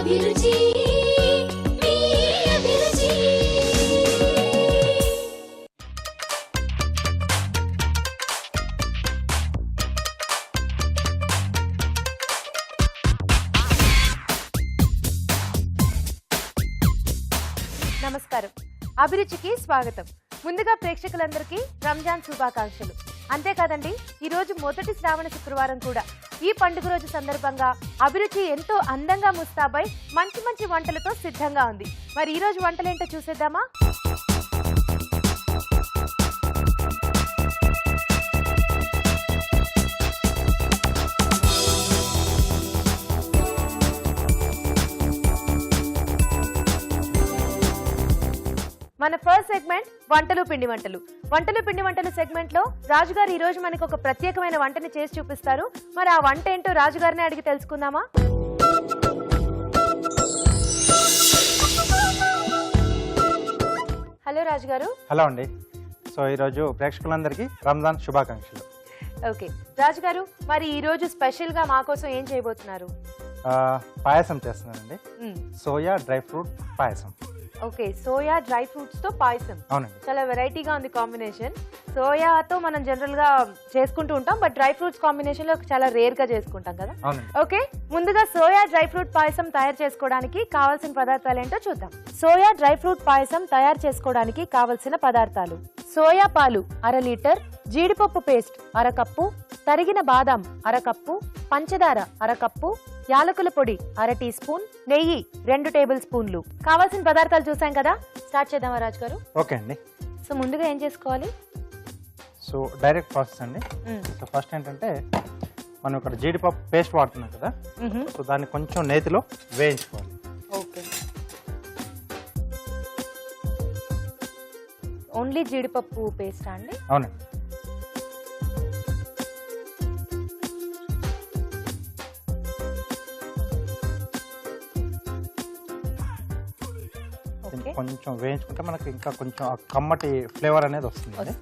అభిరుచి మీ అభిరుచి. నమస్కారం, అభిరుచికి స్వాగతం. ముందుగా ప్రేక్షకులందరికీ రంజాన్ శుభాకాంక్షలు. అంతేకాదండి, ఈ రోజు మొదటి శ్రావణ శుక్రవారం కూడా. ఈ పండుగ రోజు సందర్భంగా అభిరుచి ఎంతో అందంగా ముస్తాబై మంచి మంచి వంటలతో సిద్ధంగా ఉంది. మరి ఈ రోజు వంటలేంటో చూసేద్దామా? మన ఫస్ట్ సెగ్మెంట్ వంటలు పిండి వంటలు. వంటలు పిండి వంటలు సెగ్మెంట్ లో రాజుగారు ఈ రోజు మనకు ఒక ప్రత్యేకమైన వంటని చేసి చూపిస్తారు. మరి ఆ వంట ఏంటో రాజుగారిని అడిగి తెలుసుకుందామా? హలో రాజుగారు. హలో అండి. సో ఈరోజు ప్రేక్షకులందరికీ రంజాన్ శుభాకాంక్షలు. ఓకే రాజుగారు, మరి ఈ రోజు స్పెషల్ గా మా కోసం ఏం చేయబోతున్నారు? పాయసం చేస్తున్నానండి. సోయా డ్రై ఫ్రూట్ పాయసం. ఓకే, సోయా డ్రై ఫ్రూట్స్ తో పాయసం. అవునండి, చాలా వెరైటీగా ఉంది కాంబినేషన్. సోయాతో మనం జనరల్ గా చేసుకుంటూ ఉంటాం, బట్ డ్రై ఫ్రూట్స్ కాంబినేషన్ లో చాలా రేర్ గా చేసుకుంటాం కదా. అవునండి. ఓకే, ముందుగా సోయా డ్రై ఫ్రూట్ పాయసం తయారు చేసుకోవడానికి కావాల్సిన పదార్థాలు ఏంటో చూద్దాం. సోయా డ్రై ఫ్రూట్ పాయసం తయారు చేసుకోవడానికి కావలసిన పదార్థాలు: సోయా పాలు 1/2 లీటర్, జీడిపప్పు పేస్ట్ 1/2 కప్పు, తరిగిన బాదాం 1/2 కప్పు, పంచదార 1/2 కప్పు, యాలకుల పొడి 1/2 టీ స్పూన్, నెయ్యి 2 టేబుల్ స్పూన్లు. కావాల్సిన పదార్థాలు చూసాం కదా, స్టార్ట్ చేద్దామా రాజు గారు? ఓకే అండి. సో ముందుగా ఏం చేసుకోవాలి? సో డైరెక్ట్ ప్రాసెస్ అండి. సో ఫస్ట్ ఏంటంటే మనం ఇక్కడ జీడిపప్పు పేస్ట్ వాడుతున్నాం కదా, సో దాన్ని కొంచెం నేతిలో వేయించుకోవాలి. ఓకే, ఓన్లీ జీడిపప్పు పేస్టా అండి? అవునండి. కొంచెం వేయించుకుంటే మనకి ఇంకా కొంచెం ఆ కమ్మటి ఫ్లేవర్ అనేది వస్తుంది.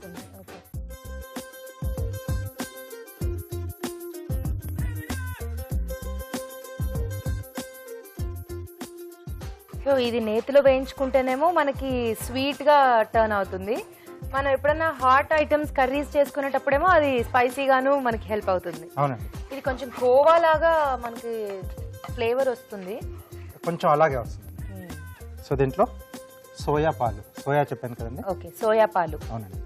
సో ఇది నేతిలో వేయించుకుంటేనేమో మనకి స్వీట్ గా టర్న్ అవుతుంది. మనం ఎప్పుడైనా హాట్ ఐటమ్స్ కర్రీస్ చేసుకునేటప్పుడేమో అది స్పైసీగాను మనకి హెల్ప్ అవుతుంది. అవునండి. ఇది కొంచెం కోవా లాగా మనకి ఫ్లేవర్ వస్తుంది, కొంచెం అలాగే వస్తుంది. సో దీంట్లో సోయా పాలు, సోయా చెప్పాను కదండి. ఓకే, సోయా పాలు. అవునండి.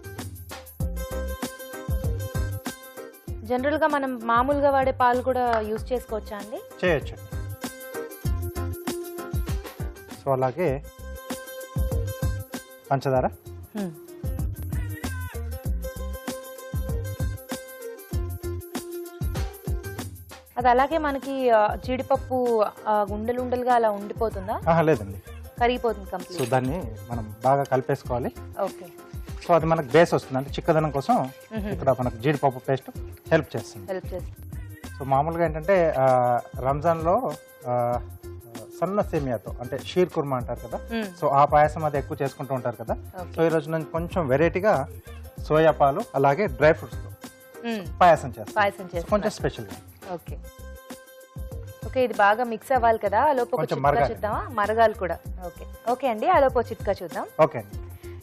జనరల్ గా మనం మామూలుగా వాడే పాలు కూడా యూజ్ చేసుకోవచ్చా అండి? చేయొచ్చు. సో అలాగే పంచదార, అది అలాగే మనకి జీడిపప్పు ఉండలు ఉండలుగా అలా ఉండిపోతుందా? లేదండి, కరిగిపోతుంది కంప్లీట్. సో దాన్ని మనం బాగా కలిపేసుకోవాలి. ఓకే, సో అది మనకు బేస్ వస్తుంది, అంటే చిక్కదనం కోసం ఇక్కడ మనకు జీడిపప్పు పేస్ట్ హెల్ప్ చేస్తుంది. సో మామూలుగా ఏంటంటే రంజాన్లో సన్న సేమియాతో అంటే షీర్ కుర్మా అంటారు కదా, సో ఆ పాయసం అది ఎక్కువ చేసుకుంటూ ఉంటారు కదా. సో ఈ రోజు నేను కొంచెం వెరైటీగా సోయా పాలు అలాగే డ్రై ఫ్రూట్స్తో పాయసం చేస్తాను, కొంచెం స్పెషల్గా. ఓకే ఓకే, ఇది బాగా మిక్స్ అవ్వాలి కదా, ఆ లోపు చూద్దామా? మరగాలి కూడా. ఓకే ఓకే అండి, ఆ లోపు చిట్కా చూద్దాం. ఓకే అండి.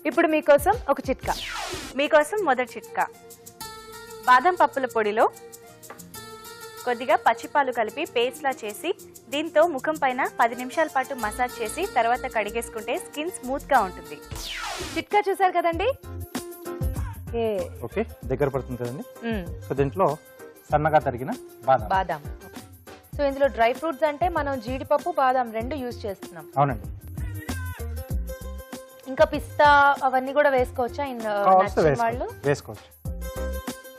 ఇప్పుడు మీకోసం ఒక చిట్కా. మీకోసం మొదటి చిట్కా: బాదం పప్పుల పొడిలో కొద్దిగా పచ్చిపాలు కలిపి పేస్ట్లా చేసి దీంతో ముఖం పైన 10 నిమిషాల పాటు మసాజ్ చేసి తర్వాత కడిగేసుకుంటే స్కిన్ స్మూత్ గా ఉంటుంది. చిట్కా చూసారు కదండి. ఓకే, దగ్గర పడుతుంది కదండి. సో దీంట్లో సన్నగా తరిగిన బాదాం. సో ఇందులో డ్రై ఫ్రూట్స్ అంటే మనం జీడిపప్పు, బాదాం 2 యూజ్ చేస్తున్నాం. అవునండి. ఇంకా పిస్తా అవన్నీ కూడా వేసుకోవచ్చా? వాళ్ళు వేసుకోవచ్చు.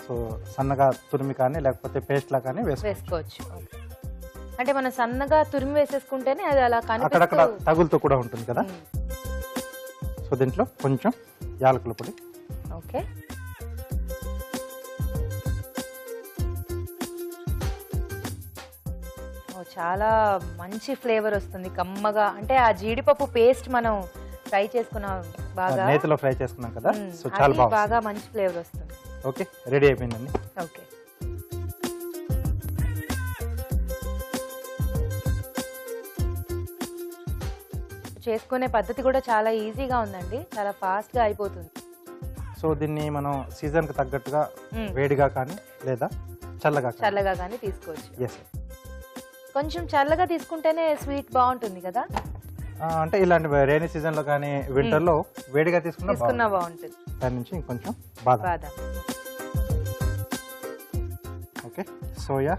సో సన్నగా తురిమి కానీ లేకపోతే పేస్ట్ లా కానీ వేసుకోవచ్చు. అంటే మనం సన్నగా తురిమి వేసేసుకుంటేనే అది అలా అక్కడక్కడ తగులుతూ కూడా ఉంటుంది కదా. సో దీంట్లో కొంచెం యాలకుల పొడి. ఓకే, చాలా మంచి ఫ్లేవర్ వస్తుంది కమ్మగా. అంటే ఆ జీడిపప్పు పేస్ట్ మనం ఫ్రై చేసుకున్నాం, బాగా నేతిలో ఫ్రై చేసుకున్నాం కదా, సో చాలా బాగా మంచి ఫ్లేవర్ వస్తుంది. ఓకే, రెడీ అయిపోయిందండి. ఓకే, చేసుకునే పద్ధతి కూడా చాలా ఈజీగా ఉందండి, చాలా ఫాస్ట్ గా అయిపోతుంది. సో దీన్ని మనం సీజన్కి తగ్గట్టుగా వేడిగా కానీ లేదా చల్లగా కానీ తీసుకోవచ్చు. ఎస్. కొంచెం చల్లగా తీసుకుంటేనే స్వీట్ బాగుంటుంది కదా. అంటే ఇలాంటి రైనీ సీజన్లో కానీ వింటర్లో వేడిగా తీసుకున్నా బాగుంటుంది. దాని నుంచి ఇంకొంచెం బాదం. ఓకే, సోయా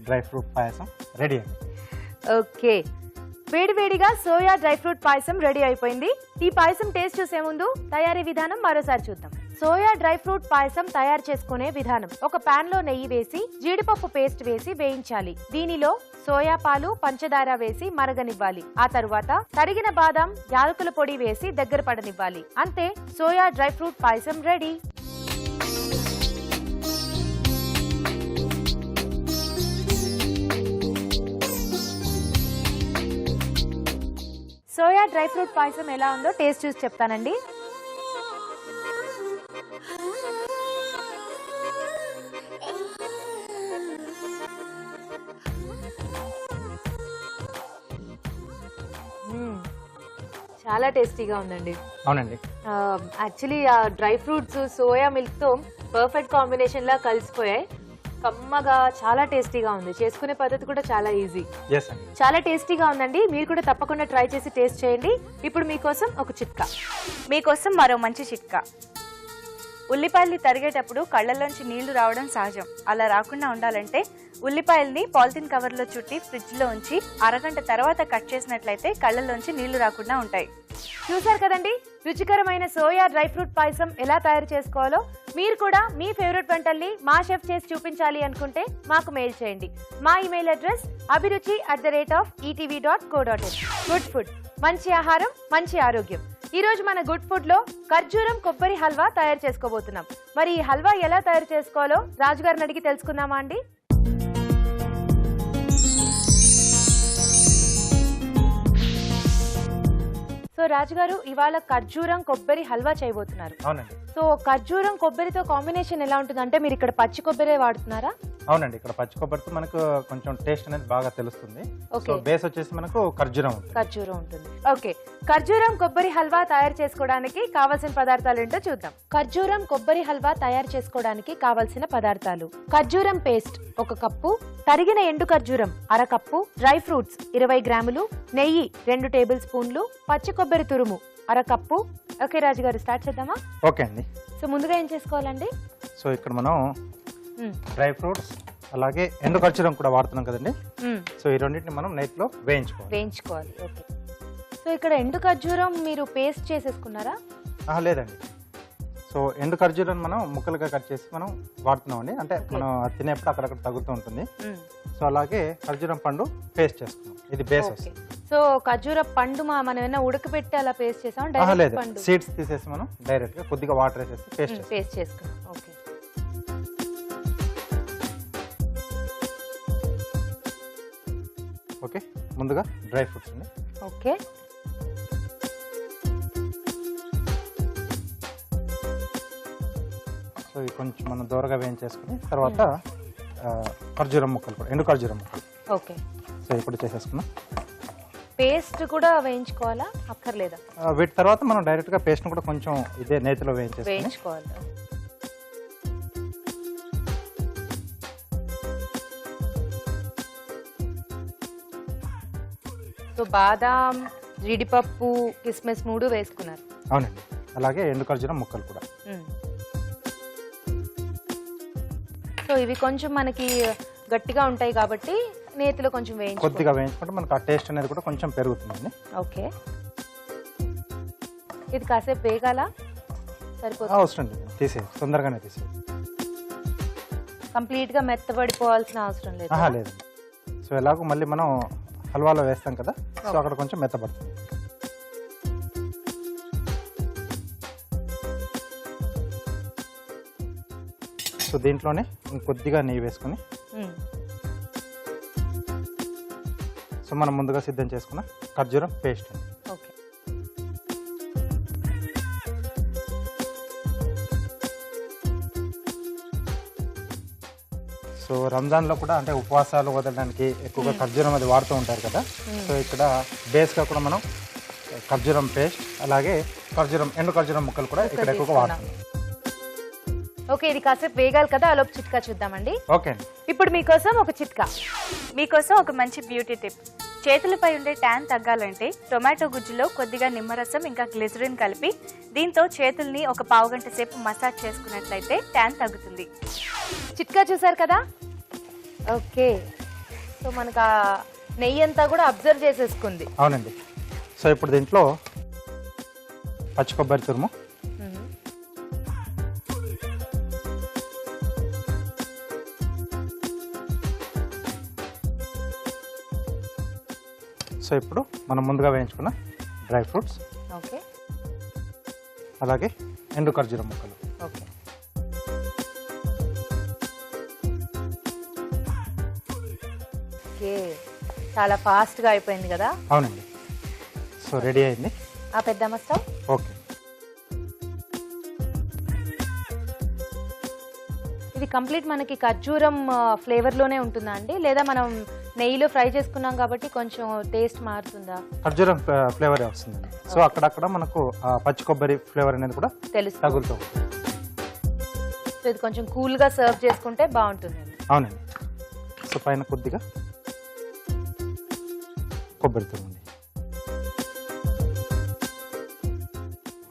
డ్రై ఫ్రూట్ పాయసం రెడీ అండి. ఓకే, వేడివేడిగా సోయా డ్రై ఫ్రూట్ పాయసం రెడీ అయిపోయింది. ఈ పాయసం టేస్ట్ చూసే ముందు తయారీ విధానం మరోసారి చూద్దాం. సోయా డ్రై ఫ్రూట్ పాయసం తయారు చేసుకునే విధానం: ఒక పాన్ లో నెయ్యి వేసి జీడిపప్పు పేస్ట్ వేసి వేయించాలి. దీనిలో సోయా పాలు, పంచదార వేసి మరగనివ్వాలి. ఆ తరువాత తరిగిన బాదం, యాలకుల పొడి వేసి దగ్గర పడనివ్వాలి. అంతే, సోయా డ్రై ఫ్రూట్ పాయసం రెడీ. సోయా డ్రై ఫ్రూట్ పాయసం ఎలా ఉందో టేస్ట్ చూసి చెప్తానండి. చాలా టేస్టీగా ఉందండి. అవునండి. యాక్చువల్లీ ఆ డ్రై ఫ్రూట్స్ సోయా మిల్క్ తో పర్ఫెక్ట్ కాంబినేషన్ లా కలిసిపోయాయి. కమ్మగా చాలా టేస్టీగా ఉంది. చేసుకునే పద్ధతి కూడా చాలా ఈజీ. చాలా టేస్టీగా ఉందండి. మీరు కూడా తప్పకుండా ట్రై చేసి టేస్ట్ చేయండి. ఇప్పుడు మీకోసం ఒక చిట్కా. మీకోసం మరో మంచి చిట్కా. ఉల్లిపాయల్ని తరిగేటప్పుడు కళ్ళల్లోంచి నీళ్లు రావడం సహజం. అలా రాకుండా ఉండాలంటే ఉల్లిపాయల్ని పాలిథిన్ కవర్లో చుట్టి ఫ్రిడ్జ్లో ఉంచి అరగంట తర్వాత కట్ చేసినట్లయితే కళ్ళల్లోంచి నీళ్లు రాకుండా ఉంటాయి. చూసారు కదండి, రుచికరమైన సోయా డ్రై ఫ్రూట్ పాయసం ఎలా తయారు చేసుకోవాలో. మీరు కూడా మీ ఫేవరెట్ వంటల్ని మా షెఫ్ చేసి చూపించాలి అనుకుంటే మాకు మెయిల్ చేయండి. మా email address abhiruchi@etv.co.in. Good food, మంచి ఆహారం, మంచి ఆరోగ్యం. ఈ రోజు మన గుడ్ ఫుడ్ లో ఖర్జూరం కొబ్బరి హల్వా తయారు చేసుకోబోతున్నాం. మరి ఈ హల్వా ఎలా తయారు చేసుకోవాలో రాజుగారిని అడిగి తెలుసుకుందామా అండి? సో రాజుగారు, ఇవాళ ఖర్జూరం కొబ్బరి హల్వా చేయబోతున్నారు. అవునండి. సో ఖర్జూరం కొబ్బరితో కాంబినేషన్ ఎలా ఉంటుంది అంటే, మీరు ఇక్కడ పచ్చి కొబ్బరే వాడుతున్నారా? అవునండి, ఇక్కడ పచ్చి కొబ్బరితో మనకు కొంచెం టేస్ట్ అనేది బాగా తెలుస్తుంది. సో బేస్ వచ్చేసి మనకు ఖర్జూరం ఉంటుంది. ఓకే, ఖర్జూరం కొబ్బరి హల్వా తయారు చేసుకోవడానికి కావాల్సిన పదార్థాలు ఏంటో చూద్దాం. ఖర్జూరం కొబ్బరి హల్వా తయారు చేసుకోవడానికి కావాల్సిన పదార్థాలు: ఖర్జూరం పేస్ట్ 1 కప్పు, తరిగిన ఎండు ఖర్జూరం 1/2 కప్పు, డ్రై ఫ్రూట్స్ 20 గ్రాములు, నెయ్యి 2 టేబుల్ స్పూన్లు, పచ్చి కొబ్బరి తురుము 1/2 కప్పు. ఓకే రాజుగారు, స్టార్ట్ చేద్దామా? ఓకే అండి. సో ముందుగా ఏం చేసుకోవాలండి? సో ఇక్కడ మనం డ్రై ఫ్రూట్స్ అలాగే ఎండు ఖర్జూరం కూడా వాడుతున్నాం కదండి. సో ఈ రెండింటిని మనం నెయ్యిలో వేయించుకోవాలి. ఓకే, సో ఇక్కడ ఎండు ఖర్జూరం మీరు పేస్ట్ చేసేసుకున్నారా? లేదండి. సో ఎండు ఖర్జూరం మనం ముక్కలుగా కట్ చేసి మనం వాడుతున్నాం అండి. అంటే మనం తినేప్పుడు అక్కడక్కడ తగులుతూ ఉంటుంది. సో అలాగే ఖర్జూరం పండు పేస్ట్ చేసుకున్నాం. ఇది బేస్ వస్తుంది. సో ఖర్జూర పండు మనం ఏమైనా ఉడకబెట్టి అలా పేస్ట్ చేసాం? లేదు, సీడ్స్ తీసేసి మనం డైరెక్ట్ గా కొద్దిగా వాటర్ వేసేసి పేస్ట్ చేసుకున్నాం. Okay, okay. ముందుగా డ్రై ఫ్రూట్స్ అండి. ఓకే, సో ఇవి కొంచెం మనం దూరగా వేయించేసుకుని తర్వాత ఖర్జూరం ముక్కలు కూడా, ఎండు ఖర్జూరం ముక్కలు. ఓకే, సో ఇప్పుడు చేసేసుకున్నాం. పేస్ట్ కూడా వేయించుకోవాలా, అక్కర్లేదా? వీటి తర్వాత మనం డైరెక్ట్ గా పేస్ట్ కూడా కొంచెం ఇదే నేతిలో వేయించుకోవాలి. సో బాదాం, జీడిపప్పు, కిస్మిస్ 3 వేసుకున్నారు. అవునండి, అలాగే ఎండు ఖర్జూరం ముక్కలు కూడా. సో ఇవి కొంచెం మనకి గట్టిగా ఉంటాయి కాబట్టి నేతిలో కొంచెం కొద్దిగా వేయించుకుంటే మనకు ఆ టేస్ట్ అనేది కూడా కొంచెం పెరుగుతుందండి. ఓకే, ఇది కాసేపు వేగాల? సరిపోతుంది? అవసరం లేదు, తొందరగానే తీసేది. కంప్లీట్ గా మెత్తబడిపోవాల్సిన అవసరం లేదు. లేదు. సో ఎలాగో మళ్ళీ మనం హల్వాలో వేస్తాం కదా, సో అక్కడ కొంచెం మెత్తబడుతుంది. సో దీంట్లోనే ఇంకొద్దిగా నెయ్యి వేసుకుని సో మనం ముందుగా సిద్ధం చేసుకున్న ఖర్జూరం పేస్ట్. ఓకే, సో రంజాన్లో కూడా అంటే ఉపవాసాలు వదలడానికి ఎక్కువగా ఖర్జూరం అది వాడుతూ ఉంటారు కదా. సో ఇక్కడ బేస్గా కూడా మనం ఖర్జూరం పేస్ట్, అలాగే ఎండు ఖర్జూరం ముక్కలు కూడా ఇక్కడ ఎక్కువగా వాడుతున్నాం. ఓకే, ఇది కాసేపు వేగాలి కదా, అలోపు చిట్కా చూద్దామండి. ఓకే అండి. ఇప్పుడు మీకోసం ఒక చిట్కా. మీకోసం ఒక మంచి బ్యూటీ టిప్. చేతులపై ఉండే ట్యాన్ తగ్గాలంటే టొమాటో గుజ్జులో కొద్దిగా నిమ్మరసం ఇంకా గ్లిజరిన్ కలిపి దీంతో చేతుల్ని ఒక పావుగంట సేపు మసాజ్ చేసుకున్నట్లయితే ట్యాన్ తగ్గుతుంది. చిట్కా చూసారు కదా. ఓకే, సో మనకు ఆ నెయ్యి అంతా కూడా అబ్జర్వ్ చేసేసుకుంది. అవునండి. సో ఇప్పుడు దీంట్లో పచ్చి కొబ్బరి తురుము, సో ఇప్పుడు మనం ముందుగా వేయించుకున్న డ్రై ఫ్రూట్స్, ఓకే, అలాగే ఎండు ఖర్జూరం ముక్కలు. ఓకే, ఓకే, చాలా ఫాస్ట్గా అయిపోయింది కదా. అవునండి. సో రెడీ అయింది. ఆ పెద్ద స్టవ్. ఓకే, ఇది కంప్లీట్ మనకి ఖర్జూరం ఫ్లేవర్లోనే ఉంటుందా అండి, లేదా మనం నెయ్యిలో ఫ్రై చేసుకున్నాం కాబట్టి కొంచెం టేస్ట్ మారుతుందా? ఖర్జూరం ఫ్లేవర్ వస్తుందండి. సో అక్కడక్కడ మనకు పచ్చి కొబ్బరి ఫ్లేవర్ అనేది కూడా తెలుసు. తగులుతుంది. సో ఇది కొంచెం కూల్గా సర్వ్ చేసుకుంటే బాగుంటుంది. అవునండి. సో పైన కొద్దిగా కొబ్బరి తురుము.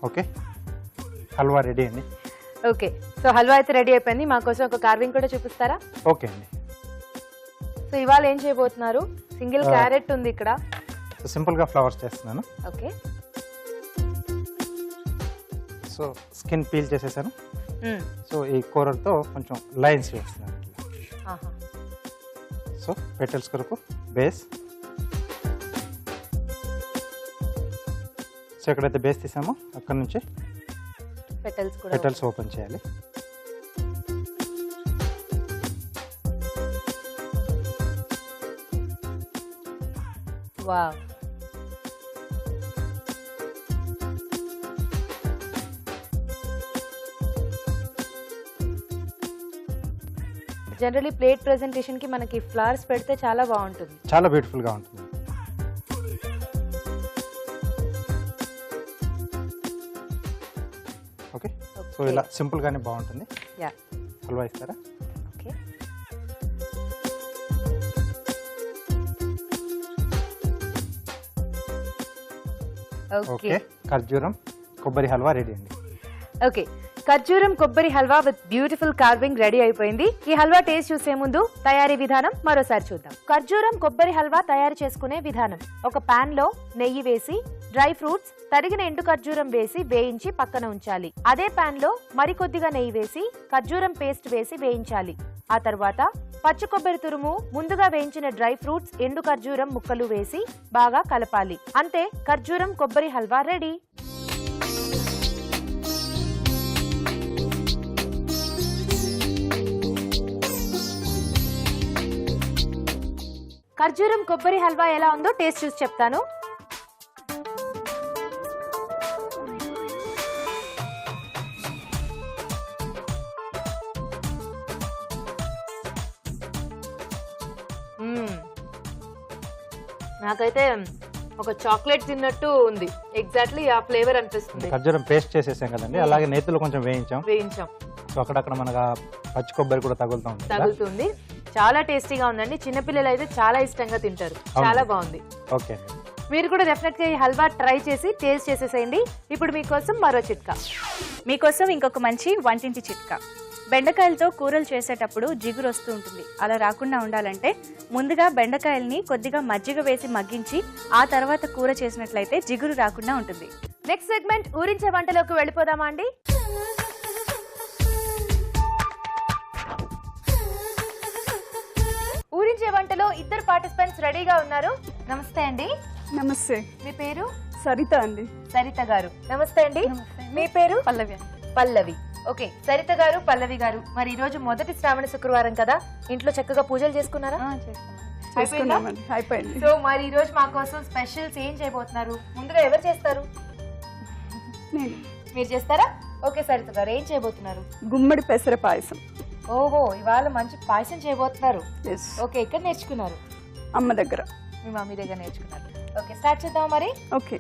ఓకే, హల్వా రెడీ అండి. ఓకే, సో హల్వా అయితే రెడీ అయిపోయింది. మా కోసం ఒక కార్వింగ్ కూడా చూపిస్తారా? ఓకే అండి. సో ఇవాళ ఏం చేయబోతున్నారు? సింగిల్ క్యారెట్ ఉంది ఇక్కడ. సో సింపుల్గా ఫ్లవర్స్ చేస్తున్నాను. ఓకే, సో స్కిన్ పీల్ చేసేసాను. సో ఈ కూరతో కొంచెం లైన్స్ వేస్తున్నాను. సో పెటల్స్ కొరకు బేస్. సో ఎక్కడైతే బేస్ తీసామో అక్కడ నుంచి పెటల్స్ ఓపెన్ చేయాలి. వావ్, జనరల్లీ ప్లేట్ ప్రెజెంటేషన్ కి మనకి ఫ్లవర్స్ పెడితే చాలా బాగుంటుంది, చాలా బ్యూటిఫుల్ గా ఉంటుంది. ఓకే, సో ఇలా సింపుల్ గానే బాగుంటుంది. యా, హల్వా ఇస్తారా? ఓకే, ఓకే, ఖర్జూరం కొబ్బరి హల్వా రెడీ అండి. ఓకే, ఖర్జూరం కొబ్బరి halwa with beautiful carving ready అయిపోయింది. ఈ హల్వా టేస్ట్ చూసే ముందు తయారీ విధానం మరోసారి చూద్దాం. ఖర్జూరం కొబ్బరి హల్వా తయారు చేసుకునే విధానం: ఒక పాన్ లో నెయ్యి వేసి డ్రై ఫ్రూట్స్, తరిగిన ఎండు ఖర్జూరం వేసి వేయించి పక్కన ఉంచాలి. అదే పాన్ లో మరికొద్దిగా నెయ్యి వేసి ఖర్జూరం పేస్ట్ వేసి వేయించాలి. ఆ తర్వాత పచ్చి కొబ్బరి తురుము, ముందుగా వేయించిన డ్రై ఫ్రూట్స్, ఎండు ఖర్జూరం ముక్కలు వేసి బాగా కలపాలి. అంతే, ఖర్జూరం కొబ్బరి హల్వా రెడీ. ఖర్జూరం కొబ్బరి హల్వా ఎలా ఉందో టేస్ట్ చూసి చెప్తాను. నాకైతే ఒక చాక్లెట్ తిన్నట్టు ఉంది. ఎగ్జాక్ట్లీ ఆ ఫ్లేవర్ అనిపిస్తుంది. ఖర్జూరం పేస్ట్ చేసేసాం కదండి, అలాగే నేతిలో కొంచెం వేయించాం. సో అక్కడక్కడ మనకు పచ్చి కొబ్బరి కూడా తగులుతుంది. చాలా టేస్టీగా ఉందండి. చిన్నపిల్లలు అయితే చాలా ఇష్టంగా తింటారు. చాలా బాగుంది. ఓకే, మీరు కూడా డెఫినెట్ గా ఈ హల్వా ట్రై చేసి టేస్ట్ చేసేసేయండి. ఇప్పుడు మీకోసం మరో చిట్కా. మీకోసం ఇంకొక మంచి వంటింటి చిట్కా. బెండకాయలతో కూరలు చేసేటప్పుడు జిగురు వస్తూ ఉంటుంది. అలా రాకుండా ఉండాలంటే ముందుగా బెండకాయల్ని కొద్దిగా మజ్జిగ వేసి మగ్గించి ఆ తర్వాత కూర చేసినట్లయితే జిగురు రాకుండా ఉంటుంది. నెక్స్ట్ సెగ్మెంట్ ఊరించే వంటలోకి వెళ్ళిపోదామా అండి? ఊరించే వంటలో ఇద్దరు పార్టిసిపెంట్స్ రెడీగా ఉన్నారు. నమస్తే అండి. నమస్తే. మీ పేరు? సరిత అండి. సరిత గారు, నమస్తే అండి. మీ పేరు? పల్లవి. పల్లవి. ఓకే, సరిత గారు, పల్లవి గారు, మరి ఈ రోజు మొదటి శ్రావణ శుక్రవారం కదా, ఇంట్లో చక్కగా పూజలు చేసుకున్నారా? చేసుకున్నామండి, అయిపోయింది. సో మరి ఈ రోజు మా కోసం స్పెషల్స్ ఏం చేయబోతున్నారు? ముందుగా ఎవరు చేస్తారు? నేను. మీరు చేస్తారా? ఓకే, సరిత గారు ఏం చేయబోతున్నారు? గుమ్మడి పెసర పాయసం. ఓహో, ఇవాళ మంచి పాయసం చేయబోతున్నారు. ఎస్. ఓకే, ఇక్కడ నేర్చుకున్నారు? అమ్మ దగ్గర. మీ మమ్మీ దగ్గర నేర్చుకున్నారు. ఓకే, స్టార్ట్ చేద్దాం మరి. ఓకే.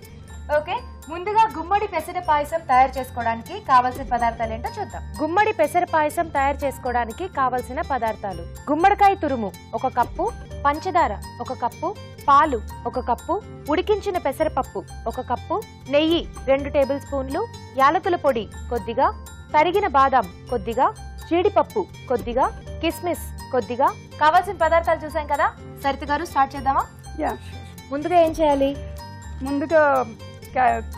ఓకే, ముందుగా గుమ్మడి పెసర పాయసం తయారు చేసుకోవడానికి కావాల్సిన పదార్థాలు ఏంటో చూద్దాం. గుమ్మడి పెసర పాయసం తయారు చేసుకోవడానికి కావలసిన పదార్థాలు: గుమ్మడికాయ తురుము 1 కప్పు, పంచదార 1 కప్పు, పాలు 1 కప్పు, ఉడికించిన పెసరపప్పు 1 కప్పు, నెయ్యి 2 టేబుల్ స్పూన్లు, యాలకుల పొడి కొద్దిగా, తరిగిన బాదం కొద్దిగా, జీడిపప్పు కొద్దిగా, కిస్మిస్ కొద్దిగా. కావాల్సిన పదార్థాలు చూసాం కదా. సరిత గారు స్టార్ట్ చేద్దామా? యా, ముందుగా ఏం చేయాలి? ముందుగా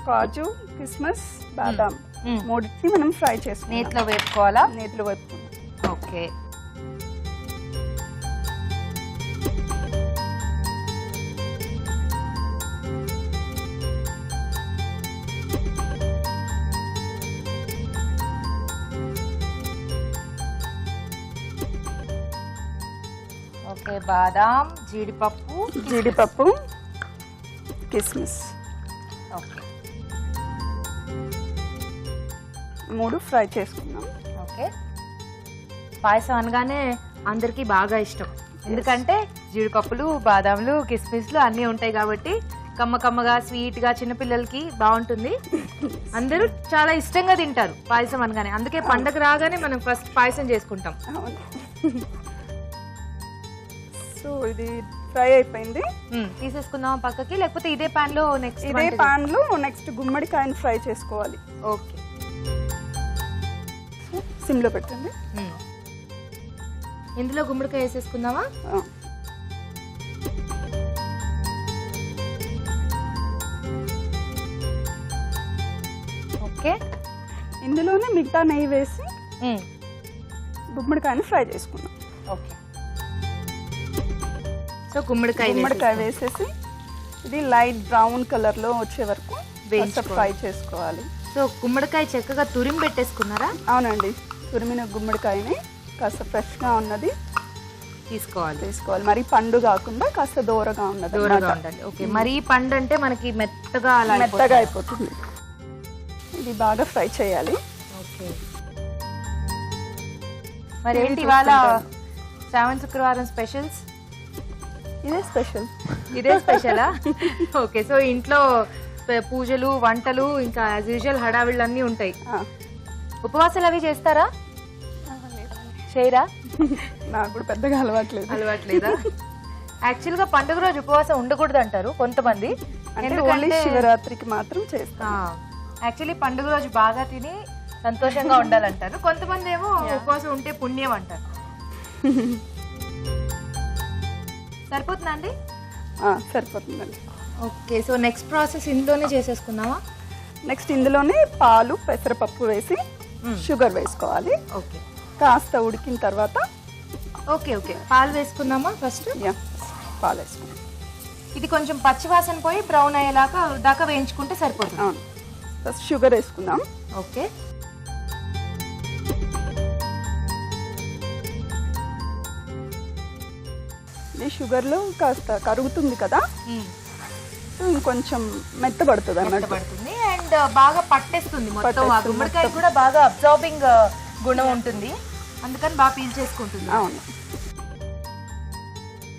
కాజు, కిస్మిస్, బాదాం మూడింటిని మనం ఫ్రై చేసుకుందాం. నేతిలో వేపుకోవాలా? నేతిలో వేపుకుందాం. ఓకే. ఓకే, బాదాం, జీడిపప్పు, కిస్మిస్ ఓకే. 3 ఫ్రై చేసుకుందాం. ఓకే, పాయసం అనగానే అందరికీ బాగా ఇష్టం. ఎందుకంటే జీడిపప్పులు, బాదాంలు, కిస్మిస్లు అన్నీ ఉంటాయి కాబట్టి కమ్మగా స్వీట్ గా చిన్నపిల్లలకి బాగుంటుంది. అందరూ చాలా ఇష్టంగా తింటారు పాయసం అనగానే. అందుకే పండగ రాగానే మనం ఫస్ట్ పాయసం చేసుకుంటాం. అవును. సో ఇది ఫ్రై అయిపోయింది. తీసేసుకుందాం పక్కకి, లేకపోతే ఇదే పాన్ లో నెక్స్ట్? ఇదే పాన్ లో నెక్స్ట్ గుమ్మడికాయని ఫ్రై చేసుకోవాలి. ఓకే, సిమ్ లో పెట్టండి. ఇందులో గుమ్మడికాయ వేసేసుకుందామా? ఓకే, ఇందులోనే మిగతా నెయ్యి వేసి గుమ్మడికాయని ఫ్రై చేసుకుందాం. ఓకే. సో గుమ్మడికాయ వేసేసి ఇది లైట్ బ్రౌన్ కలర్ లో వచ్చే వరకు ఫ్రై చేసుకోవాలి. సో గుమ్మడికాయ చక్కగా తురిమి పెట్టేసుకున్నారా? అవునండి, తురిమిన గుమ్మడికాయని కాస్త ఫ్రెష్ గా ఉన్నది తీసుకోవాలి. మరి పండు కాకుండా కాస్త దూరగా ఉన్నది ఉండాలి. ఓకే, మరి పండు అంటే మనకి మెత్తగా అయిపోతుంది. ఇది బాగా ఫ్రై చేయాలి. ఓకే, మరి ఏంటి ఇవాళ శ్రావణ శుక్రవారం స్పెషల్స్? ఇదే స్పెషలా? ఓకే, సో ఇంట్లో పూజలు, వంటలు, ఇంకా యాజ్ యూజువల్ హడావిళ్ళు అన్నీ ఉంటాయి. ఉపవాసాలు అవి చేస్తారా? చేయరా? నాకు కూడా పెద్దగా అలవాట్లేదా? యాక్చువల్ గా పండుగ రోజు ఉపవాసం ఉండకూడదు అంటారు కొంతమంది. ఎందుకంటే శివరాత్రికి మాత్రం చేస్తాం. యాక్చువల్లీ పండుగ రోజు బాగా తిని సంతోషంగా ఉండాలంటారు. కొంతమంది ఏమో ఉపవాసం ఉంటే పుణ్యం అంటారు. సరిపోతుందండి? సరిపోతుందండి. ఓకే, సో నెక్స్ట్ ప్రాసెస్ ఇందులోనే చేసేసుకుందామా? నెక్స్ట్ ఇందులోనే పాలు, పెసరపప్పు వేసి షుగర్ వేసుకోవాలి. ఓకే, కాస్త ఉడికిన తర్వాత ఓకే పాలు వేసుకుందామా ఫస్ట్? పాలు వేసుకుందాం. ఇది కొంచెం పచ్చివాసన పోయి బ్రౌన్ అయ్యేదాకా వేయించుకుంటే సరిపోతుంది. అవును, ఫస్ట్ షుగర్ వేసుకుందాం. ఓకే, ఈ షుగర్ లో కాస్త కరుగుతుంది కదా, ఇంకొంచెం మెత్తబడుతుంది అన్నట్టు. అండ్ బాగా పట్టేస్తుంది మొత్తం. ఆ గుమ్మడికాయ కూడా బాగా అబ్జార్బింగ్ గుణం ఉంటుంది, అందుకని బాగా పీల్ చేసుకుంటుంది. అవును,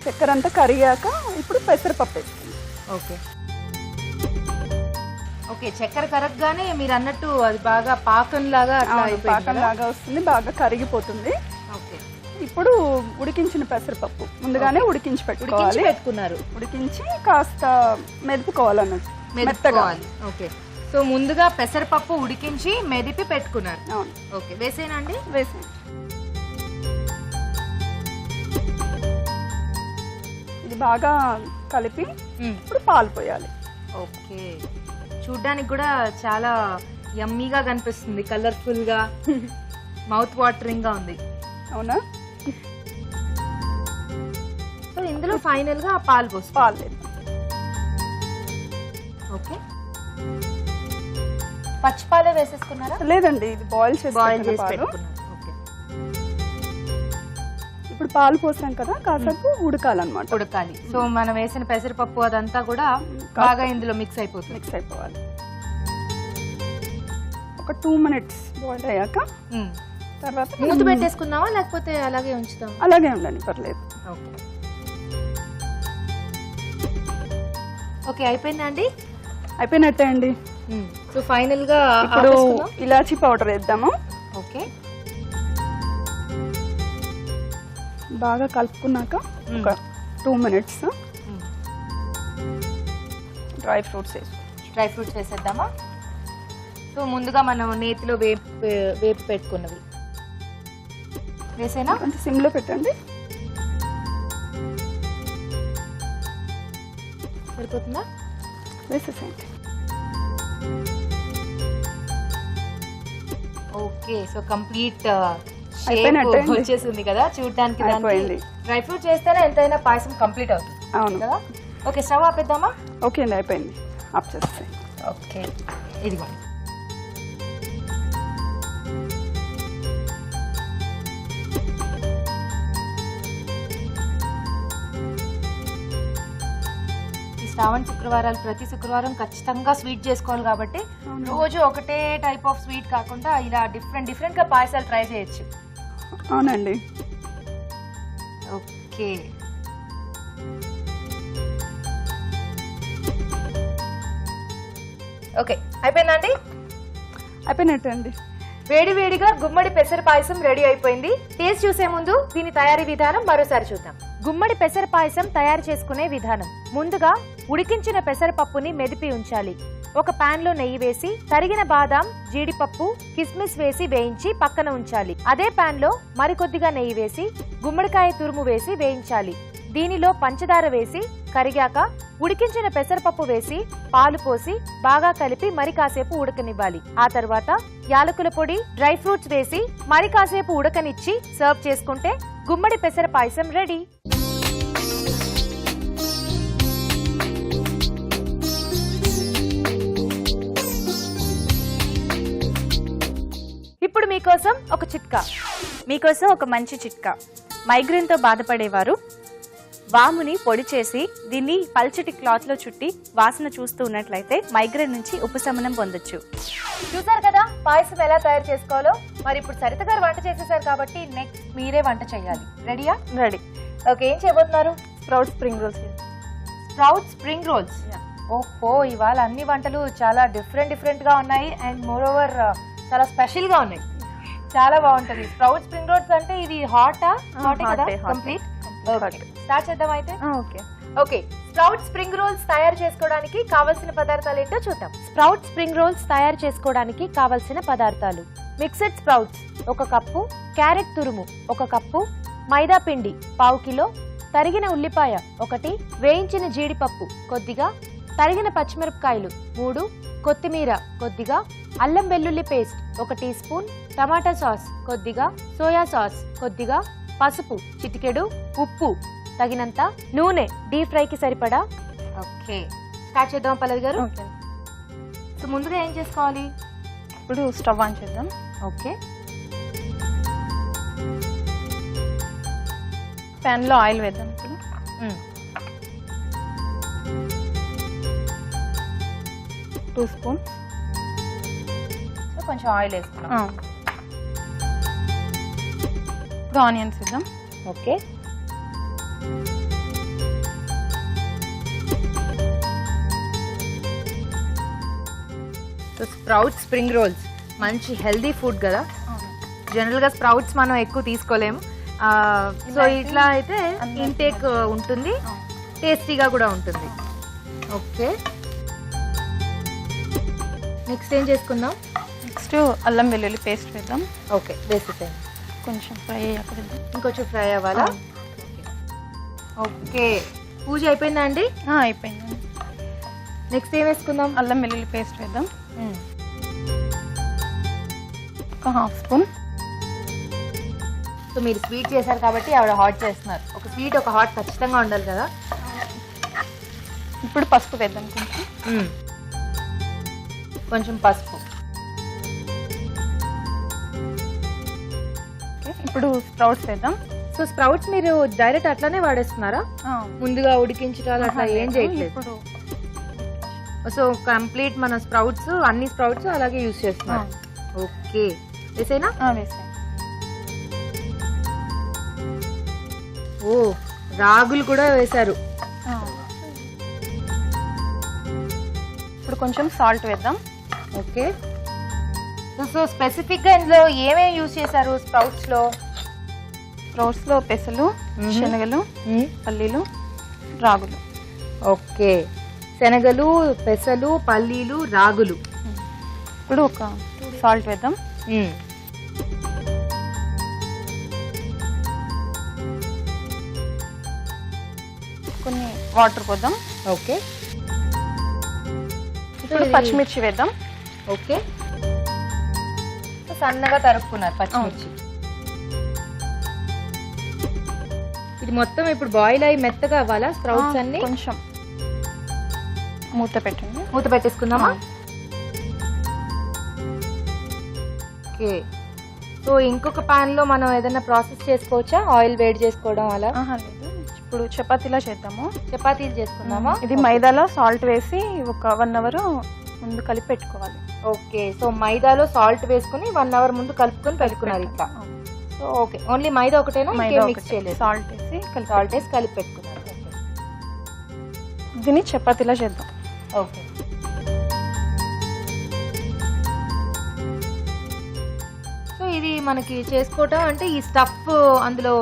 చక్కెర అంతా కరిగాక ఇప్పుడు పెసరపప్పు వేస్తుంది. ఓకే, చక్కెర కరగగానే మీరు అన్నట్టు అది బాగా పాకంలాగా వస్తుంది, బాగా కరిగిపోతుంది. ఇప్పుడు ఉడికించిన పెసరపప్పు ముందుగానే ఉడికించి పెట్టుకున్నారు. ఉడికించి కాస్త మెదుపుకోవాలన్నట్టు, మెత్తగా. ఓకే, సో ముందుగా పెసరపప్పు ఉడికించి మెదిపి పెట్టుకున్నారు. అవును. ఓకే, వేసేనండి? వేసేయండి. ఇది బాగా కలిపి ఇప్పుడు పాలు పోయాలి. ఓకే, చూడ్డానికి కూడా చాలా యమ్మీగా కనిపిస్తుంది, కలర్ఫుల్ గా, మౌత్ వాటరింగ్ గా ఉంది. అవునా? సో ఇందులో ఫైనల్ గా పాలు పాలు. ఓకే, పచ్చిపాలే వేసేసుకున్నారా? లేదండి, ఇది బాయిల్ చేసి పెట్టుకున్నారు. ఇప్పుడు పాలు పోసాం కదా, కాసేపు ఉడకాలి. సో మనం వేసిన పెసరపప్పు అదంతా కూడా బాగా ఇందులో మిక్స్ అయిపోవాలి. ఒక 2 minutes బాయిల్ అయ్యాక తర్వాత మూత పెట్టేసుకుందామా, లేకపోతే అలాగే ఉంచుదాం? అలాగే ఉండండి, పర్లేదు. ఓకే, అయిపోయిందండి. అయిపోయినట్టే అండి. సో ఫైనల్ గా ఇప్పుడు ఇలాచీ పౌడర్ వేద్దాము. ఓకే, బాగా కలుపుకున్నాక ఒక 2 minutes డ్రై ఫ్రూట్స్ వేసేద్దామా? సో ముందుగా మనం నేతిలో వేపి పెట్టుకున్నవి వేసేనా? కొంచెం సిమ్లో పెట్టండి. సరిపోతుందా? వేసేసేయండి. ఓకే, సో కంప్లీట్ అయిపోయినట్టే అండి. వచ్చేసింది కదా చూడడానికి. అయిపోయింది. డ్రై ఫ్రూట్ చేస్తేనే ఎంతైనా పాయసం కంప్లీట్ అవుతుంది అవును కదా. Okay, stove ఆపేద్దామా? ఓకే అండి, అయిపోయింది. ఆఫ్ చేస్తాయి. ఓకే, ఇదిగోండి. ఈ శ్రావణ శుక్రవారాలు ప్రతి శుక్రవారం ఖచ్చితంగా స్వీట్ చేసుకోవాలి కాబట్టి రోజు ఒకటే టైప్ ఆఫ్ స్వీట్ కాకుండా ఇలా డిఫరెంట్ గా పాయసాలు ట్రై చేయొచ్చు. అవునండి. ఓకే, ఓకే అయిపోయిందండి. అయిపోయినట్టే అండి. వేడివేడిగా గుమ్మడి పెసర పాయసం రెడీ అయిపోయింది. టేస్ట్ చూసే ముందు దీని తయారీ విధానం మరోసారి చూద్దాం. గుమ్మడి పెసర పాయసం తయారు చేసుకునే విధానం. ముందుగా ఉడికించిన పెసరపప్పుని మెదిపి ఉంచాలి. ఒక పాన్ లో నెయ్యి వేసి తరిగిన బాదాం, జీడిపప్పు, కిస్మిస్ వేసి వేయించి పక్కన ఉంచాలి. అదే పాన్ లో మరికొద్దిగా నెయ్యి వేసి గుమ్మడికాయ తురుము వేసి వేయించాలి. దీనిలో పంచదార వేసి కరిగాక ఉడికించిన పెసరపప్పు వేసి పాలు పోసి బాగా కలిపి మరి కాసేపు ఉడకనివ్వాలి. ఆ తర్వాత యాలకుల పొడి, డ్రై ఫ్రూట్స్ వేసి మరి కాసేపు ఉడకనిచ్చి సర్వ్ చేసుకుంటే గుమ్మడి పెసర పాయసం రెడీ. ఇప్పుడు మీకోసం ఒక చిట్కా. మీకోసం ఒక మంచి చిట్కా. మైగ్రేన్తో బాధపడేవారు వాముని పొడి చేసి దీన్ని పల్చటి క్లాత్ లో చుట్టి వాసన చూస్తూ ఉన్నట్లయితే మైగ్రేన్ నుంచి ఉపశమనం పొందొచ్చు. చూసారు కదా పాయసం ఎలా తయారు చేసుకోవాలో. మరి ఇప్పుడు సరిత గారు వంట చేసేసారు కాబట్టి నెక్స్ట్ మీరే వంట చేయాలి. రెడీయా? రెడీ. ఓకే, ఏం చేయబోతున్నారు? Sprout spring rolls. Sprout spring rolls. ఓహో, ఇవాళ అన్ని వంటలు చాలా డిఫరెంట్ గా ఉన్నాయి అండ్ మోర్ ఓవర్ చాలా స్పెషల్ గా ఉన్నాయి. చాలా బాగుంటది. స్ప్రౌట్ స్ప్రింగ్ రోల్స్ అంటే ఇది హాటా? కదా కంప్లీట్. స్టార్ట్ చేద్దాం అయితే. Okay okay, sprout spring rolls తయారు చేసుకోవడానికి కావలసిన పదార్థాలు ఏంటో చూద్దాం. స్ప్రౌట్ స్ప్రింగ్ రోల్స్ తయారు చేసుకోవడానికి కావలసిన పదార్థాలు: మిక్సెడ్ స్ప్రౌట్స్ 1 కప్పు, క్యారెట్ తురుము 1 కప్పు, మైదా పిండి 1/2 కిలో, తరిగిన ఉల్లిపాయ 1, వేయించిన జీడిపప్పు కొద్దిగా, తరిగిన పచ్చిమిరపకాయలు 3, కొత్తిమీర కొద్దిగా, అల్లం వెల్లుల్లి paste 1 teaspoon, tomato sauce కొద్దిగా, సోయా సాస్ కొద్దిగా, పసుపు చిటికెడు, ఉప్పు తగినంత, నూనె డీప్ ఫ్రైకి సరిపడా. ఓకే, స్టార్ట్ చేద్దాం పల్లవి గారు. ఓకే. సో ముందుగా ఏం చేసుకోవాలి? ఇప్పుడు స్టవ్ ఆన్ చేద్దాం. ఓకే, ప్యాన్ లో ఆయిల్ వేద్దాం. ఇప్పుడు 2 స్పూన్స్. సో కొంచెం ఆయిల్ వేసుకున్నాం. ఆనియన్స్ వేద్దాం. Okay, so sprout spring rolls మంచి హెల్దీ ఫుడ్ కదా. జనరల్ గా స్ప్రౌట్స్ మనం ఎక్కువ తీసుకోలేము. సో ఇట్లా అయితే ఇంటేక్ ఉంటుంది, టేస్టీగా కూడా ఉంటుంది. ఓకే, నెక్స్ట్ ఏం చేసుకుందాం? నెక్స్ట్ అల్లం వెల్లుల్లి పేస్ట్ వేద్దాం. ఓకే, వేసేసాను. కొంచెం ఫ్రై అయ్యాక వేద్దాం. ఇంకొంచెం ఫ్రై అవ్వాలా? ఓకే, పూజ అయిపోయిందా అండి? అయిపోయింది. నెక్స్ట్ ఏం వేసుకుందాం? అల్లం వెల్లుల్లి పేస్ట్ వేద్దాం. 1/2 స్పూన్. సో మీరు స్వీట్ చేశారు కాబట్టి ఆవిడ హాట్ చేస్తున్నారు. ఒక స్వీట్ ఒక హాట్ ఖచ్చితంగా ఉండాలి కదా. ఇప్పుడు పసుపు వేద్దాం. కొంచెం పసుపు. ఇప్పుడు స్ప్రౌట్స్ వేద్దాం. సో స్ప్రౌట్స్ మీరు డైరెక్ట్ అట్లానే వాడేస్తున్నారా? ముందుగా ఉడికించడాలు అట్లా ఏం చేయట్లేదు? ఇప్పుడు సో కంప్లీట్ మన స్ప్రౌట్స్ అన్ని స్ప్రౌట్స్ అలాగే యూజ్ చేస్తున్నారు. ఓకే, వేసేనా? వేసాను. ఓ, రాగులు కూడా వేశారు. ఇప్పుడు ఇప్పుడు కొంచెం సాల్ట్ వేద్దాం. ఓకే. సో స్పెసిఫిక్ గా ఇందులో ఏమేమి యూజ్ చేశారు స్ప్రౌట్స్ లో? స్ప్రౌట్స్లో పెసలు, శనగలు, పల్లీలు, రాగులు. ఓకే, శనగలు, పెసలు, పల్లీలు, రాగులు. ఇప్పుడు ఒక సాల్ట్ వేద్దాం. కొన్ని వాటర్ పోద్దాం. ఓకే. ఇప్పుడు పచ్చిమిర్చి వేద్దాం. ఓకే, సన్నగా తరుక్కున్నారు పచ్చిమిర్చి. ఇది మొత్తం ఇప్పుడు బాయిల్ అయ్యి మెత్తగా అవ్వాలా స్ప్రౌట్స్ అన్ని? కొంచెం మూత పెట్టండి. మూత పెట్టేసుకుందామా? ఓకే. సో ఇంకొక పాన్ లో మనం ఏదైనా ప్రాసెస్ చేసుకోవచ్చా? ఆయిల్ వేడి చేసుకోవడం అలా? లేదు, ఇప్పుడు చపాతీలా చేద్దాము. చపాతీలు చేసుకుందామా? ఇది మైదాలో సాల్ట్ వేసి ఒక 1 అవర్ ముందు కలిపి పెట్టుకోవాలి. ఓకే, సో మైదాలో సాల్ట్ వేసుకుని 1 అవర్ ముందు కలుపుకొని పెట్టుకున్నారు ఇట్లా. సో ఓకే, ఓన్లీ మైదా ఒకటేనా? ఇంకేం మిక్స్ చేయలేదు? సాల్ట్ వేసి సాల్ట్ వేసి కలిపి పెట్టుకున్నారు. దీన్ని చపాతీలా చేద్దాం. ఓకే. సో ఇది మనకి చేసుకోవటం అంటే ఈ స్టఫ్ అందులో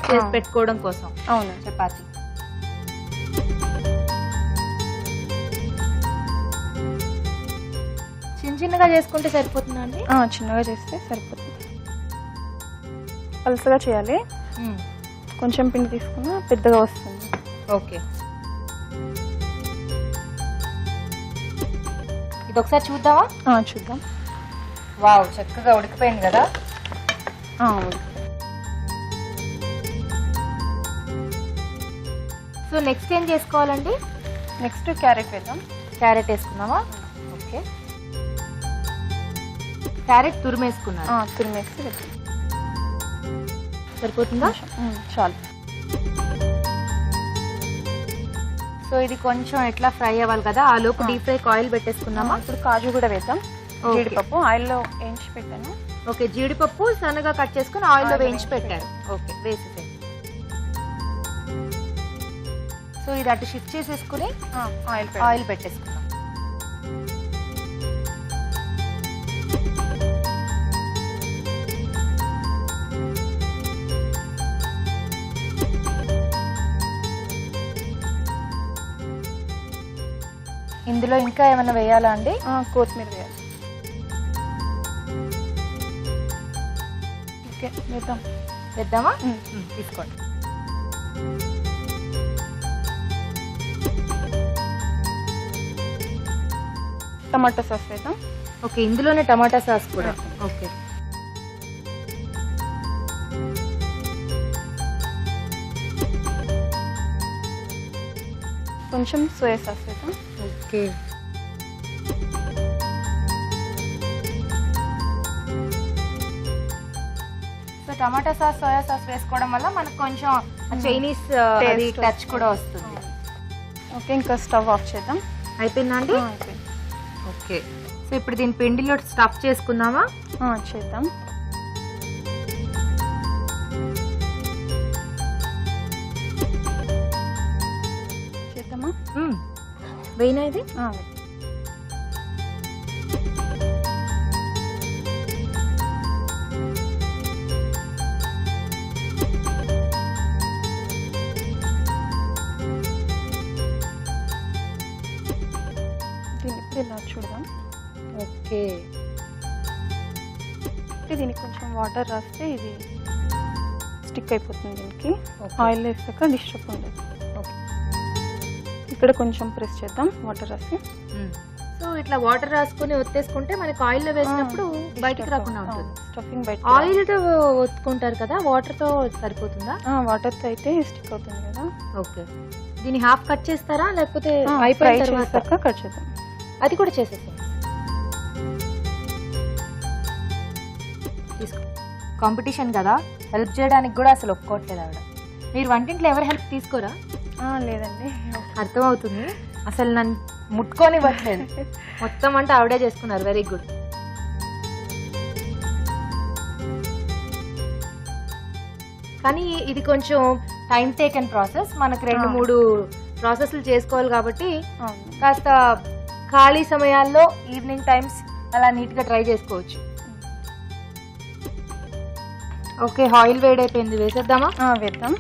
చేసి పెట్టుకోవడం కోసం. అవును, చపాతీ. చిన్నగా చేసుకుంటే సరిపోతుందా అండి? చిన్నగా చేస్తే సరిపోతుంది. పలుసగా చేయాలి. కొంచెం పిండి తీసుకున్నా పెద్దగా వస్తుంది. ఓకే, ఇది ఒకసారి చూద్దామా? చూద్దాం. వావ్, చక్కగా ఉడికిపోయింది కదా. సో నెక్స్ట్ ఏం చేసుకోవాలండి? నెక్స్ట్ క్యారెట్ వేద్దాం. క్యారెట్ వేసుకున్నామా? ఓకే, క్యారెట్ తురిమేసుకున్నాను. తురిమేసి వేద్దాం. సరిపోతుందా? చాలు. సో ఇది కొంచెం ఎట్లా ఫ్రై అవ్వాలి కదా, ఆ లోపు డీప్ ఫ్రై ఆయిల్ పెట్టేసుకున్నామా? ఇప్పుడు కాజు కూడా వేద్దాం. జీడిపప్పు ఆయిల్లో వేయించి పెట్టాను. ఓకే, జీడిపప్పు సన్నగా కట్ చేసుకుని ఆయిల్లో వేయించి పెట్టారు. ఓకే, వేసేసాను. సో ఇది అటు షిఫ్ట్ చేసేసుకుని ఆయిల్ పెట్టేసుకున్నాం. ఇందులో ఇంకా ఏమైనా వేయాలా అండి? కొత్తిమీర వేయాలి. ఓకే, వేద్దాం. వేద్దామా? తీసుకోండి. టమాటా సాస్ వేద్దాం. ఓకే, ఇందులోనే టమాటా సాస్ కూడా. ఓకే, కొంచెం సోయా సాస్ వేద్దాం. ఓకే, సో టమాటా సాస్, సోయా సాస్ వేసుకోవడం వల్ల మనకు కొంచెం చైనీస్ టచ్ కూడా వస్తుంది. ఓకే, ఇంకా స్టవ్ ఆఫ్ చేద్దాం. అయిపోయిందా అండి? అయిపోయింది. ఓకే, సో ఇప్పుడు దీని పిండిలో స్టఫ్ చేసుకుందామా? చేద్దాం. చేద్దామా? వేయినా ఇది? దీన్ని ఇప్పుడు ఇలా చూడదాం. ఓకే, దీనికి కొంచెం వాటర్ రాస్తే ఇది స్టిక్ అయిపోతుంది. దీనికి Okay. ఆయిల్ వేసాక డిస్టర్బ్ ఉండదు. ఇక్కడ కొంచెం ప్రెస్ చేద్దాం వాటర్ రాసి. సో ఇట్లా వాటర్ రాసుకుని ఒత్తేసుకుంటే మనకి ఆయిల్ లో వేసినప్పుడు బయటికి రాకుండా ఉంటుంది. స్టఫింగ్ బయట. ఆయిల్ తో ఒత్తుకుంటారు కదా, వాటర్ తో సరిపోతుందా? వాటర్ తో అయితే స్టిక్ అవుతుంది కదా. ఓకే, దీన్ని హాఫ్ కట్ చేస్తారా లేకపోతే ఫ్రై అయిపోయిన తర్వాత చేసాక కట్ చేద్దాం. అది కూడా చేసేస్తాం. తీసుకో, కాంపిటీషన్ కదా, హెల్ప్ చేయడానికి కూడా అసలు ఒప్పుకోవట్లేదు ఆవిడ. మీరు వంటింట్లో ఎవరు హెల్ప్ తీసుకోరా? లేదండి. అర్థమవుతుంది, అసలు నన్ను ముట్టుకోనివ్వట్లేదు. మొత్తం అంటే ఆవిడే చేసుకున్నారు. Very good. కానీ ఇది కొంచెం టైం టేకన్ ప్రాసెస్. మనకు 2-3 ప్రాసెస్లు చేసుకోవాలి కాబట్టి కాస్త ఖాళీ సమయాల్లో ఈవినింగ్ టైమ్స్ అలా నీట్గా ట్రై చేసుకోవచ్చు. ఓకే, ఆయిల్ వేడైపోయింది, వేసేద్దామా? వేద్దాం.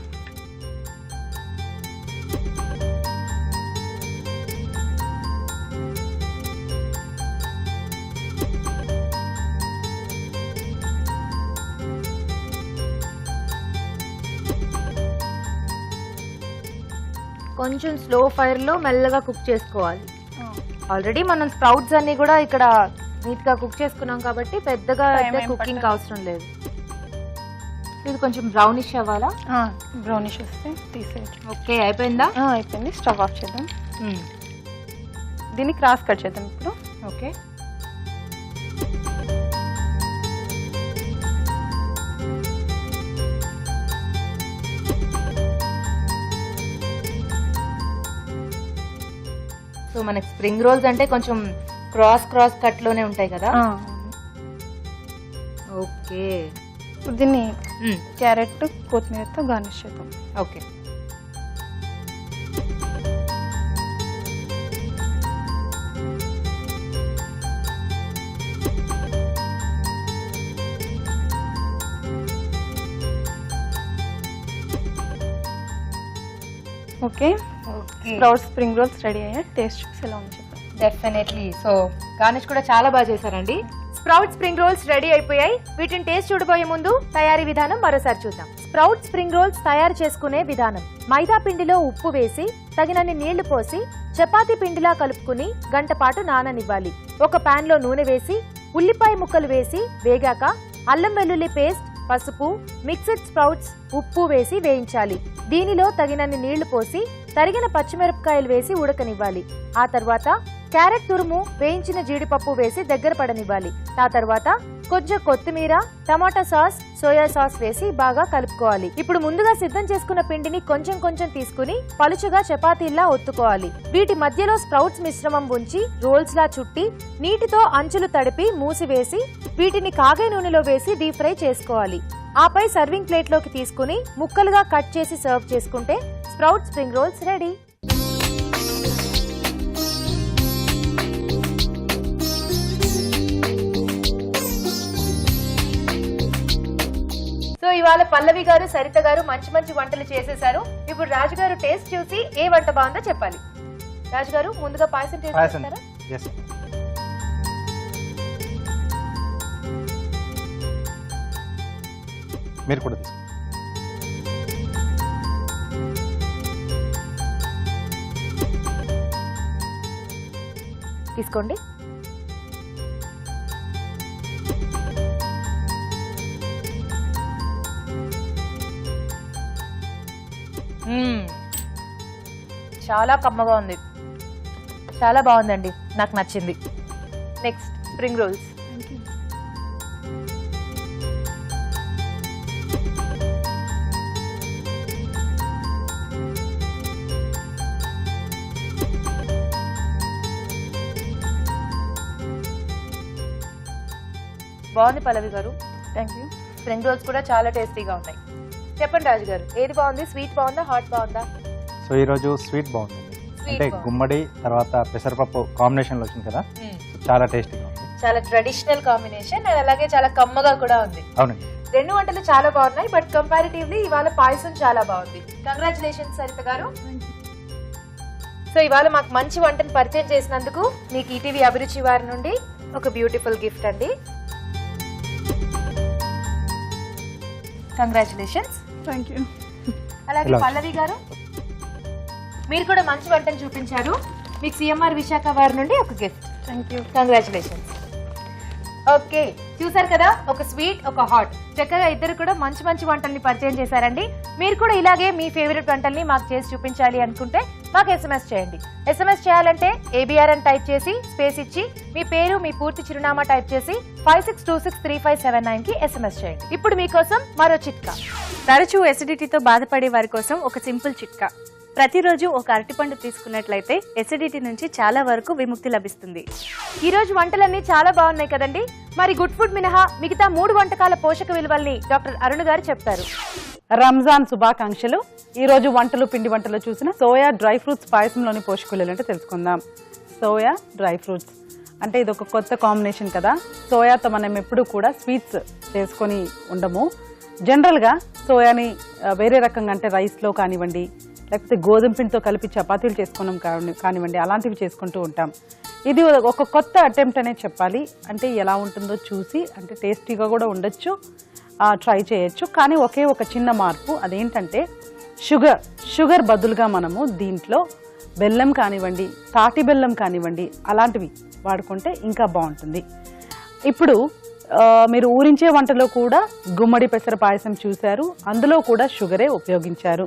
కొంచెం స్లో ఫైర్లో మెల్లగా కుక్ చేసుకోవాలి. ఆల్రెడీ మనం స్ప్రౌట్స్ అన్ని కూడా ఇక్కడ నీట్గా కుక్ చేసుకున్నాం కాబట్టి పెద్దగా అయితే కుకింగ్ అవసరం లేదు. ఇది కొంచెం బ్రౌనిష్ అవ్వాలా? బ్రౌనిష్ వస్తే తీసేయచ్చు. ఓకే, అయిపోయిందా? అయిపోయింది. స్టవ్ ఆఫ్ చేద్దాం. దీన్ని క్రాస్ కట్ చేద్దాం ఇప్పుడు. ఓకే, సో మనకి స్ప్రింగ్ రోల్స్ అంటే కొంచెం క్రాస్ కట్ లోనే ఉంటాయి కదా. ఓకే, ఇప్పుడు దీన్ని క్యారెట్ కొత్తిమీరతో గార్నిష్ చేద్దాం. Okay, okay. Spring rolls ready అయ్యాయి. టేస్ట్ చూసి ఎలా ఉంది చెప్పండి. డెఫినెట్లీ. సో గార్నిష్ కూడా చాలా బాగా చేశారండి. స్ప్రౌట్ స్ప్రింగ్ రోల్స్ రెడీ అయిపోయాయి. వీటిని టేస్ట్ చూడబోయే ముందు తయారీ విధానం మరోసారి చూద్దాం. స్ప్రౌట్ స్ప్రింగ్ రోల్స్ తయారు చేసుకునే విధానం: మైదా పిండిలో ఉప్పు వేసి తగినన్ని నీళ్లు పోసి చపాతీ పిండిలా కలుపుకుని గంట పాటు నాననివ్వాలి. ఒక పాన్ లో నూనె వేసి ఉల్లిపాయ ముక్కలు వేసి వేగాక అల్లం వెల్లుల్లి పేస్ట్, పసుపు, మిక్స్డ్ స్ప్రౌట్స్, ఉప్పు వేసి వేయించాలి. దీనిలో తగినన్ని నీళ్లు పోసి తరిగిన పచ్చిమిరపకాయలు వేసి ఉడకనివ్వాలి. ఆ తర్వాత క్యారెట్ తురుము, వేయించిన జీడిపప్పు వేసి దగ్గర పడనివ్వాలి. ఆ తర్వాత కొంచెం కొత్తిమీర, టమాటా సాస్, సోయా సాస్ వేసి బాగా కలుపుకోవాలి. ఇప్పుడు ముందుగా సిద్ధం చేసుకున్న పిండిని కొంచెం కొంచెం తీసుకుని పలుచగా చపాతీల్లా ఒత్తుకోవాలి. వీటి మధ్యలో స్ప్రౌట్స్ మిశ్రమం ఉంచి రోల్స్ లా చుట్టి నీటితో అంచులు తడిపి మూసివేసి వీటిని కాగే నూనెలో వేసి డీప్ ఫ్రై చేసుకోవాలి. ఆపై సర్వింగ్ ప్లేట్ లోకి తీసుకుని ముక్కలుగా కట్ చేసి సర్వ్ చేసుకుంటే sprout spring rolls ready. So ఇవాళ పల్లవి గారు, సరిత గారు మంచి మంచి వంటలు చేసేసారు. ఇప్పుడు రాజుగారు టేస్ట్ చూసి ఏ వంట బాగుందో చెప్పాలి. రాజుగారు ముందుగా పాయసం టేస్ట్ చేస్తారా? మీరు కూడా తీసుకోండి. చాలా కమ్మగా ఉంది, చాలా బాగుందండి, నాకు నచ్చింది. Next spring rolls. బాగుంది పల్లవి గారు. Thank you. స్ప్రింగ్ రోల్స్ కూడా చాలా టేస్టీగా ఉన్నాయి. చెప్పండి రాజు గారు, ఏది బాగుంది? స్వీట్ బాగుందా, హాట్ బాగుందా? సో ఈరోజు స్వీట్ బాగుంది. అంటే గుమ్మడి తర్వాత పెసరపప్పు కాంబినేషన్ లో వచ్చింది కదా, చాలా టేస్టీగా ఉంది. చాలా ట్రెడిషనల్ కాంబినేషన్ అండ్ అలాగే చాలా కమ్మగా కూడా ఉంది. అవునండి, రెండు వంటలు చాలా బాగున్నాయి. బట్ కంపారిటివ్లీ ఇవాళ పాయసం చాలా బాగుంది. కంగ్రాచులేషన్స్ సరిత గారు. సో ఇవాళ మాకు మంచి వంటను పరిచయం చేసినందుకు మీకు ఈటీవీ అభిరుచి వారి నుండి ఒక బ్యూటిఫుల్ గిఫ్ట్ అండి. కంగ్రాచులేషన్స్. Thank you. అలాగే పల్లవి గారు, మీరు కూడా మంచి వంటను చూపించారు. మీకు సిఎంఆర్ విశాఖ వారి నుండి ఒక gift. Thank you. Congratulations. Okay, చూసారు కదా, ఒక స్వీట్ ఒక హాట్, చక్కగా ఇద్దరు కూడా మంచి మంచి వంటల్ని పరిచయం చేశారండి. మీరు కూడా ఇలాగే మీ ఫేవరెట్ వంటల్ని మాకు చేసి చూపించాలి అనుకుంటే మాకు ఎస్ఎంఎస్ చేయండి. ఎస్ఎంఎస్ చేయాలంటే ఏబిఆర్ అని టైప్ చేసి స్పేస్ ఇచ్చి మీ పేరు, మీ పూర్తి చిరునామా టైప్ చేసి 56263579 కి ఎస్ఎంఎస్ చేయండి. ఇప్పుడు మీకోసం మరో చిట్కా. తరచూ ఎసిడిటీతో బాధపడే వారి కోసం ఒక సింపుల్ చిట్కా. ప్రతిరోజు ఒక అరటిపండు తీసుకున్నట్లయితే ఎసిడిటీ నుంచి చాలా వరకు విముక్తి లభిస్తుంది. ఈ రోజు వంటలన్నీ చాలా బాగున్నాయి కదండి. మరి గుడ్ ఫుడ్ మినహా మిగతా 3 వంటకాల పోషక విలువల్ని డాక్టర్ అరుణ్ గారు చెప్తారు. రంజాన్ శుభాకాంక్షలు. ఈ రోజు వంటలు, పిండి వంటలు చూసిన సోయా డ్రై ఫ్రూట్స్ పాయసంలోని పోషక విలువలు అంటే తెలుసుకుందాం. Soya dry fruits. అంటే ఇది ఒక కొత్త కాంబినేషన్ కదా. సోయాతో మనం ఎప్పుడు కూడా స్వీట్స్ చేసుకొని ఉండము. జనరల్గా సోయాని వేరే రకంగా అంటే రైస్లో కానివ్వండి, లేకపోతే గోధుమ పిండితో కలిపి చపాతీలు చేసుకున్నాం కానివ్వండి, అలాంటివి చేసుకుంటూ ఉంటాం. ఇది ఒక కొత్త అటెంప్ట్ అనే చెప్పాలి. అంటే ఎలా ఉంటుందో చూసి, అంటే టేస్టీగా కూడా ఉండొచ్చు, ట్రై చేయొచ్చు. కానీ ఒకే ఒక చిన్న మార్పు, అదేంటంటే షుగర్ బదులుగా మనము దీంట్లో బెల్లం కానివ్వండి, తాటి బెల్లం కానివ్వండి, అలాంటివి వాడుకుంటే ఇంకా బాగుంటుంది. ఇప్పుడు మీరు ఊరించే వంటలో కూడా గుమ్మడి పెసర పాయసం చూశారు, అందులో కూడా షుగరే ఉపయోగించారు.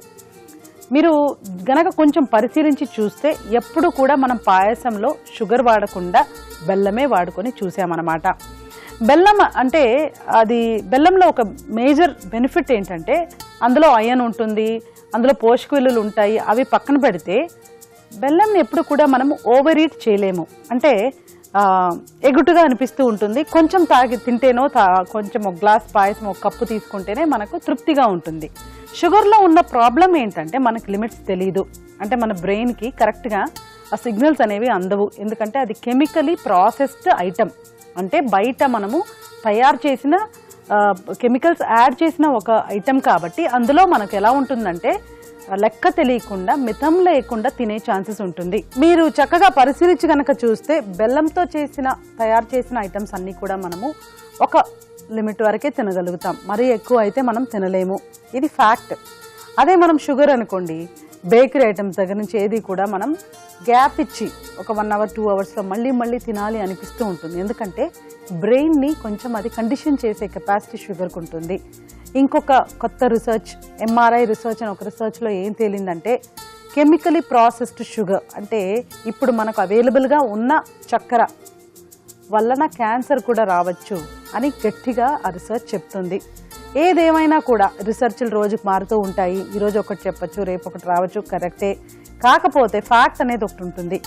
మీరు గనక కొంచెం పరిశీలించి చూస్తే ఎప్పుడు కూడా మనం పాయసంలో షుగర్ వాడకుండా బెల్లమే వాడుకొని చూసామన్నమాట. బెల్లం అంటే అది బెల్లంలో ఒక మేజర్ బెనిఫిట్ ఏంటంటే అందులో ఐరన్ ఉంటుంది, అందులో పోషక విలువలు ఉంటాయి. అవి పక్కన పెడితే బెల్లంని ఎప్పుడు కూడా మనము ఓవర్ ఈట్ చేయలేము. అంటే ఎగుటుగా అనిపిస్తూ ఉంటుంది. కొంచెం తింటేనో కొంచెం ఒక గ్లాస్ పాయసం ఒక కప్పు తీసుకుంటేనే మనకు తృప్తిగా ఉంటుంది. షుగర్లో ఉన్న ప్రాబ్లం ఏంటంటే మనకు లిమిట్స్ తెలీదు. అంటే మన బ్రెయిన్కి కరెక్ట్గా ఆ సిగ్నల్స్ అనేవి అందవు. ఎందుకంటే అది కెమికలీ ప్రాసెస్డ్ ఐటమ్. అంటే బయట మనము తయారు చేసిన కెమికల్స్ యాడ్ చేసిన ఒక ఐటమ్ కాబట్టి అందులో మనకు ఎలా ఉంటుందంటే లెక్క తెలియకుండా, మితం లేకుండా తినే ఛాన్సెస్ ఉంటుంది. మీరు చక్కగా పరిశీలించి కనుక చూస్తే బెల్లంతో తయారు చేసిన ఐటమ్స్ అన్నీ కూడా మనము ఒక లిమిట్ వరకే తినగలుగుతాం. మరీ ఎక్కువ అయితే మనం తినలేము. ఇది ఫ్యాక్ట్. అదే మనం షుగర్ అనుకోండి, బేకరీ ఐటమ్స్ దగ్గర నుంచి ఏది కూడా మనం గ్యాప్ ఇచ్చి ఒక 1 hour 2 hours మళ్ళీ తినాలి అనిపిస్తూ ఉంటుంది. ఎందుకంటే బ్రెయిన్ని కొంచెం అది కండిషన్ చేసే కెపాసిటీ షుగర్కి ఉంటుంది. ఇంకొక కొత్త రీసెర్చ్, MRI రీసెర్చ్ అని ఒక రీసెర్చ్లో ఏం తేలిందంటే కెమికలీ ప్రాసెస్డ్ షుగర్ అంటే ఇప్పుడు మనకు అవైలబుల్గా ఉన్న చక్కెర వలన క్యాన్సర్ కూడా రావచ్చు అని గట్టిగా ఆ రీసెర్చ్ చెప్తుంది. ఏదేమైనా కూడా రీసెర్చ్లు రోజుకు మారుతూ ఉంటాయి. ఈరోజు ఒకటి చెప్పచ్చు, రేపు ఒకటి రావచ్చు, కరెక్టే. కాకపోతే ఫ్యాక్ట్ అనేది ఒకటి ఉంటుంది.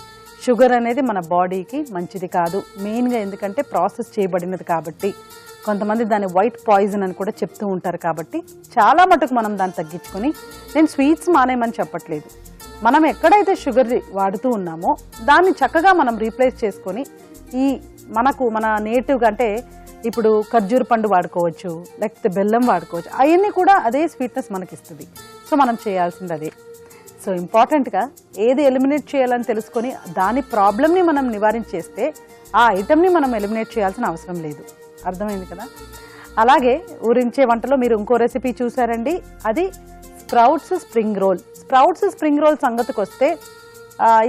షుగర్ అనేది మన బాడీకి మంచిది కాదు. మెయిన్గా ఎందుకంటే ప్రాసెస్ చేయబడినది కాబట్టి. కొంతమంది దాన్ని వైట్ పాయిజన్ అని కూడా చెప్తూ ఉంటారు. కాబట్టి చాలా మటుకు మనం దాన్ని తగ్గించుకొని, నేను స్వీట్స్ మానేయమని చెప్పట్లేదు, మనం ఎక్కడైతే షుగర్ వాడుతూ ఉన్నామో దాన్ని చక్కగా మనం రీప్లేస్ చేసుకొని మన నేటివ్గా అంటే ఇప్పుడు ఖర్జూర పండు వాడుకోవచ్చు, లేకపోతే బెల్లం వాడుకోవచ్చు. అవన్నీ కూడా అదే స్వీట్నెస్ మనకి ఇస్తుంది. సో మనం చేయాల్సింది అదే. సో ఇంపార్టెంట్గా ఏది ఎలిమినేట్ చేయాలని తెలుసుకొని దాని ప్రాబ్లమ్ని మనం నివారించేస్తే ఆ ఐటమ్ని మనం ఎలిమినేట్ చేయాల్సిన అవసరం లేదు. అర్థమైంది కదా. అలాగే ఊరించే వంటలో మీరు ఇంకో రెసిపీ చూసారండి, అది sprouts spring roll. Sprouts spring roll సంగతికి వస్తే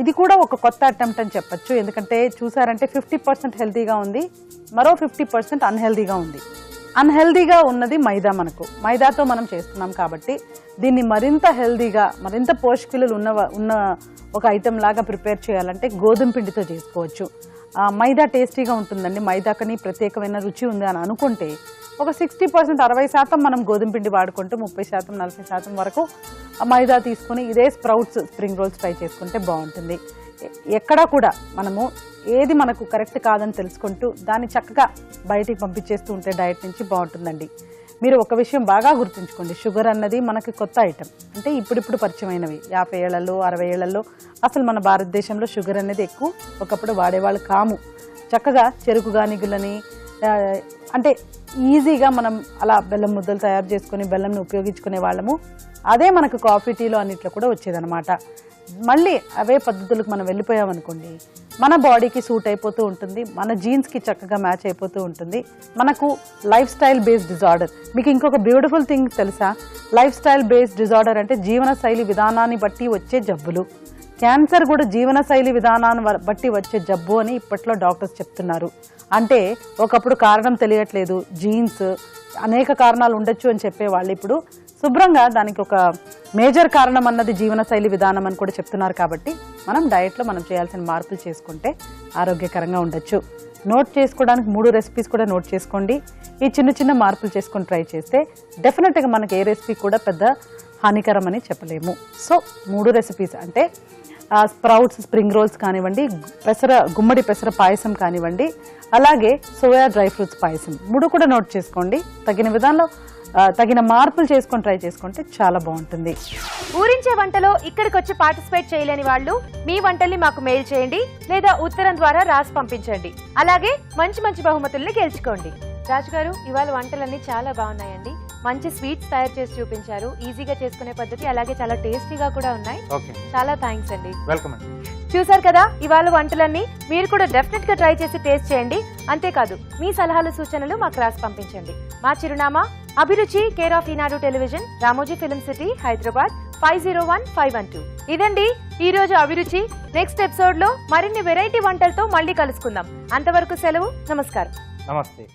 ఇది కూడా ఒక కొత్త అటెంప్ట్ అని చెప్పచ్చు. ఎందుకంటే చూసారంటే 50% హెల్తీగా ఉంది, మరో 50% అన్హెల్దీగా ఉంది. అన్హెల్దీగా ఉన్నది మైదా. మైదాతో మనం చేస్తున్నాం కాబట్టి దీన్ని మరింత హెల్దీగా, మరింత పోషక విలువలు ఉన్న ఒక ఐటెం లాగా ప్రిపేర్ చేయాలంటే గోధుమ పిండితో చేసుకోవచ్చు. మైదా టేస్టీగా ఉంటుందండి. మైదాకని ప్రత్యేకమైన రుచి ఉంది అని అనుకుంటే ఒక 60% 60% మనం గోధుమ పిండి వాడుకుంటూ 30% 40% వరకు మైదా తీసుకుని ఇదే స్ప్రౌట్స్ స్ప్రింగ్ రోల్స్ ట్రై చేసుకుంటే బాగుంటుంది. ఎక్కడా కూడా మనము ఏది మనకు కరెక్ట్ కాదని తెలుసుకుంటూ దాన్ని చక్కగా బయటికి పంపించేస్తూ ఉంటే డయట్ నుంచి బాగుంటుందండి. మీరు ఒక విషయం బాగా గుర్తుంచుకోండి, షుగర్ అన్నది మనకి కొత్త ఐటెం. అంటే ఇప్పుడిప్పుడు పరిచయమైనవి. 50 ఏళ్లలో 60 ఏళ్లలో అసలు మన భారతదేశంలో షుగర్ అనేది ఎక్కువ ఒకప్పుడు వాడేవాళ్ళు కాము. చక్కగా చెరుకు గానిగులని అంటే ఈజీగా మనం అలా బెల్లం ముద్దలు తయారు చేసుకుని బెల్లంని ఉపయోగించుకునే వాళ్ళము. అదే మనకు కాఫీ టీలో అన్నిట్లో కూడా వచ్చేదన్నమాట. మళ్ళీ అవే పద్ధతులకు మనం వెళ్ళిపోయామనుకోండి, మన బాడీకి సూట్ అయిపోతూ ఉంటుంది, మన జీన్స్కి చక్కగా మ్యాచ్ అయిపోతూ ఉంటుంది. మనకు లైఫ్ స్టైల్ బేస్డ్ డిజార్డర్. మీకు ఇంకొక బ్యూటిఫుల్ థింగ్ తెలుసా? లైఫ్ స్టైల్ బేస్డ్ డిజార్డర్ అంటే జీవనశైలి విధానాన్ని బట్టి వచ్చే జబ్బులు. క్యాన్సర్ కూడా జీవనశైలి విధానాన్ని బట్టి వచ్చే జబ్బు అని ఇప్పట్లో డాక్టర్స్ చెప్తున్నారు. అంటే ఒకప్పుడు కారణం తెలియట్లేదు, జీన్స్, అనేక కారణాలు ఉండొచ్చు అని చెప్పేవాళ్ళు ఇప్పుడు శుభ్రంగా దానికి ఒక మేజర్ కారణం అన్నది జీవనశైలి విధానం అని కూడా చెప్తున్నారు. కాబట్టి మనం డయట్లో మనం చేయాల్సిన మార్పులు చేసుకుంటే ఆరోగ్యకరంగా ఉండొచ్చు. నోట్ చేసుకోవడానికి 3 రెసిపీస్ కూడా నోట్ చేసుకోండి. ఈ చిన్న మార్పులు చేసుకొని ట్రై చేస్తే డెఫినెట్గా మనకి ఏ రెసిపీ కూడా పెద్ద హానికరం అని చెప్పలేము. సో 3 రెసిపీస్ అంటే స్ప్రౌట్స్ స్ప్రింగ్ రోల్స్ కానివ్వండి, గుమ్మడి పెసర పాయసం కానివ్వండి, అలాగే సోయా డ్రై ఫ్రూట్స్ పాయసం, 3 కూడా నోట్ చేసుకోండి. తగిన విధానంలో తగిన మార్పులు చేసుకొని ట్రై చేసుకుంటే చాలా బాగుంటుంది. ఊరించే వంటలో ఇక్కడికి వచ్చి పార్టిసిపేట్ చేయలేని వాళ్ళు మీ వంటల్ని మాకు మెయిల్ చేయండి లేదా ఉత్తరం ద్వారా రాసి పంపించండి. అలాగే మంచి మంచి బహుమతుల్ని గెలుచుకోండి. రాజు గారు, ఇవాళ వంటలన్నీ చాలా బాగున్నాయండి. మంచి స్వీట్స్ తయారు చేసి చూపించారు. ఈజీగా చేసుకునే పద్ధతి, అలాగే చాలా టేస్టీగా కూడా ఉన్నాయి. చాలా థ్యాంక్స్ అండి. వెల్కమ్ అండి. చూసారు కదా ఇవాళ వంటలన్నీ. మీరు కూడా డెఫినెట్ గా ట్రై చేసి టేస్ట్ చేయండి. అంతేకాదు మీ సలహాలు సూచనలు మాకు రాసి పంపించండి. మా చిరునామా అభిరుచి, care of Eenadu television, Ramoji film city, Hyderabad 501512. ఇదండి ఈ రోజు అభిరుచి. నెక్స్ట్ ఎపిసోడ్ లో మరిన్ని వెరైటీ వంటలతో మళ్ళీ కలుసుకుందాం. అంతవరకు సెలవు. నమస్కారం. నమస్తే.